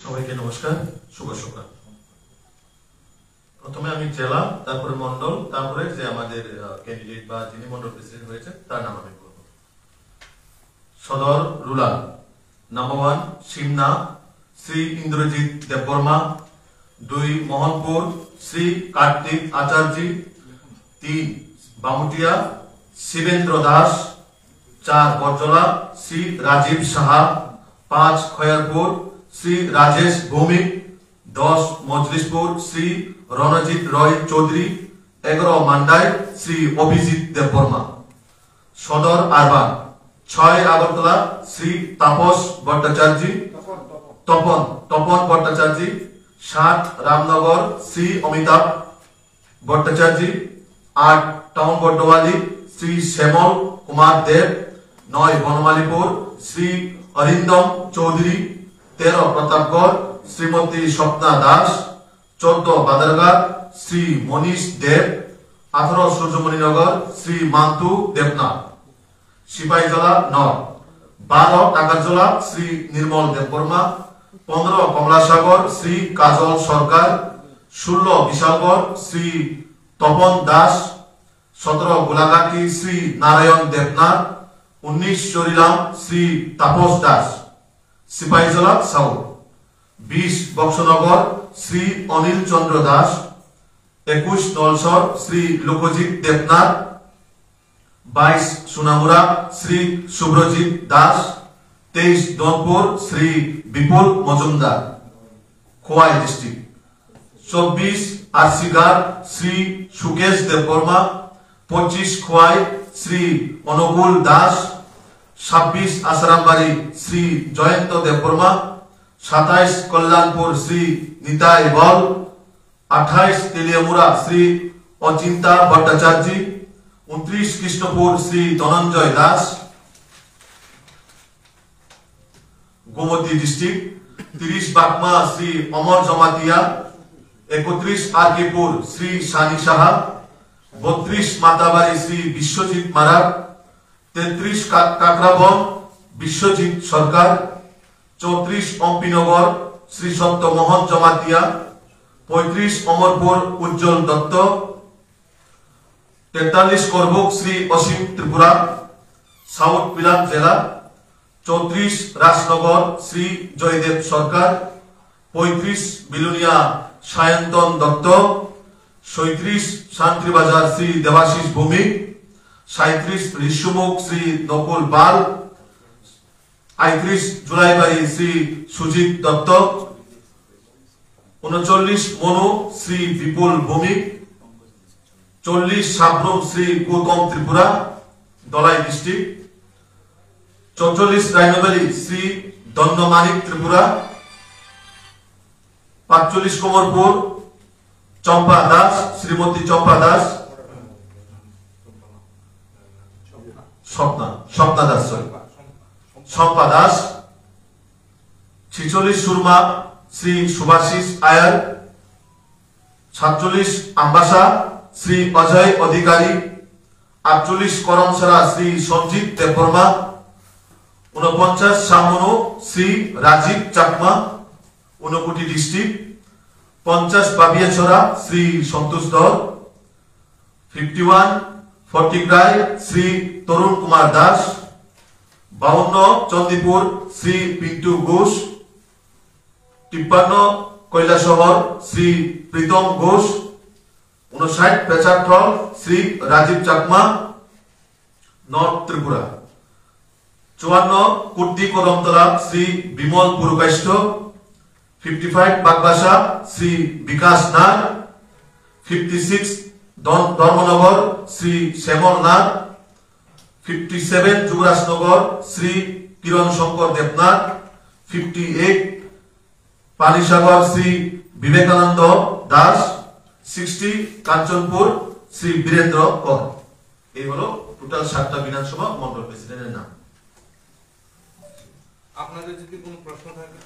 সবাইকে নমস্কার, শুভ সকাল। প্রথমে আমি জেলা, তারপরে মন্ডল, তারপরে যে আমাদের ক্যান্ডিডেট বা যিনি মন্ডল প্রেসিডেন্ট হয়েছে তার নাম আমি বলবো। সদর রুরাল নাম্বার 1 সিমনা শ্রী ইন্দ্রজিৎ দেববর্মা, 2 মোহনপুর শ্রী কার্তিক আচার্য, 3 বামুটিয়া শিবেন্দ্র দাস, 4 বরজলা শ্রী রাজীব সাহা, 5 খয়ারপুর শ্রী রাজেশ ভৌমিক, 10 মজলিশপুর শ্রী রণজিৎ রয় চৌধুরী, 11 মান্ডাই শ্রী অভিজিৎ দেববর্মা। সদর আরবান 6 আগরতলা শ্রী তাপস ভট্টাচার্য, তপন ভট্টাচার্য, 7 রামনগর শ্রী অমিতাভ ভট্টাচার্য, 8 টাউন বড্ডওয়ালি শ্রী শ্যামল কুমার দেব, 9 বনমালীপুর শ্রী অরিন্দম চৌধুরী, 13 প্রতাপগড় শ্রীমতী স্বপ্না দাস, 14 বাদারঘাট শ্রী মনীষ দেব, 18 সূর্যমণিনগর শ্রী মান্তু দেবনাথ। সিপাহীজলা নর্থ 12 টাকারজলা শ্রী নির্মল দেববর্মা, 15 কমলাসাগর শ্রী কাজল সরকার, 16 বিশালগড় শ্রী তপন দাস, 17 গোলাঘাটি শ্রী নারায়ণ দেবনাথ, 19 চরিলাম শ্রী তাপস দাস। সিপাহীজলা সাউথ 20 বক্সনগর শ্রী অনিল চন্দ্র দাস, 21 নলসর শ্রী লোকজিৎ দেবনাথ, 22 সোনামুড়া শ্রী শুভ্রজিৎ দাস, 23 দনপুর শ্রী বিপুল মজুমদার খোয়াই ডিস্ট্রিক্ট, 24 আরসিগার শ্রী সুকেশ দেববর্মা, 25 খোয়াই শ্রী অনুকূল দাস, 26 আসারামবাড়ি শ্রী জয়ন্ত দেববর্মা, 27 কল্যাণপুর শ্রী নিতাই বল, 28 তেলিয়ামুড়া শ্রী অচিন্তা ভট্টাচার্য, 29 কৃষ্ণপুর শ্রী ধনঞ্জয় দাস গোমতী ডিস্ট্রিক্ট, 30 বাকমা শ্রী অমর জমাতিয়া, 31 আরকিপুর শ্রী সানি সাহা, 32 মাতাবাড়ি শ্রী বিশ্বজিৎ মারাক, 33 কাকরাবন বিশ্বজিৎ সরকার, 34 অম্পিনগর শ্রী সত্যমোহন জমাতিয়া, 35 অমরপুর উজ্জ্বল দত্ত, 43 করবুক শ্রী অসীম ত্রিপুরা সাউথ পিলাম জেলা, 34 রাজনগর শ্রী জয়দেব সরকার, 35 বিলুনিয়া সায়ন্তন দত্ত, 37 শান্তিবাজার শ্রী দেবাশিস ভৌমিক, 37 ঋষ্যমুখ শ্রী নকুল পাল, 38 জুলাইবাড়ি শ্রী সুজিত দত্ত, 39 মনু শ্রী বিপুল ভৌমিক, 40 সাবরুম শ্রী গৌতম ত্রিপুরা দলাই ডিস্ট্রিক্ট, 44 রাইনভ্যালি শ্রী দণ্ডমানিক ত্রিপুরা, 45 কোমরপুর চম্পা দাস শ্রীমতী চম্পা দাস, স্বপ্না দাস শম্পা দাস, 46 সুরমা শ্রী সুভাষিস আয়ার, 47 আম্বাসা শ্রী অজয় অধিকারী, 48 করমসরা শ্রী সঞ্জিত দেববর্মা, 49 সামনু শ্রী রাজীব চাকমা ঊনকোটি ডিস্ট্রিক্ট, 50 বাবিয়াছড়া শ্রী সন্তোষ ধর, 51 ফটিকরায় শ্রী তরুণ কুমার দাস, 52 চন্দিপুর শ্রী পিন্টু ঘোষ, 53 কৈলাসহর শ্রী প্রীতম ঘোষ, 59 পেচারথল শ্রী রাজীব চাকমা নর্থ ত্রিপুরা, 54 কুর্দি কদমতলা শ্রী বিমল পুরকাষ্ঠ, 55 বাগবাসা শ্রী বিকাশ নাগ, 56 ধর্মনগর শ্রী শ্যামল নাগ, 57 যুবরাজনগর শ্রী কিরণ শঙ্কর দেবনাথ, 58 পানিসাগর শ্রী বিবেকানন্দ দাস, 60 কাঞ্চনপুর শ্রী বীরেন্দ্র কর। এই হলো টোটাল 7টা বিধানসভা মন্ডল প্রেসিডেন্টের নাম। আপনাদের যদি কোনো প্রশ্ন থাকে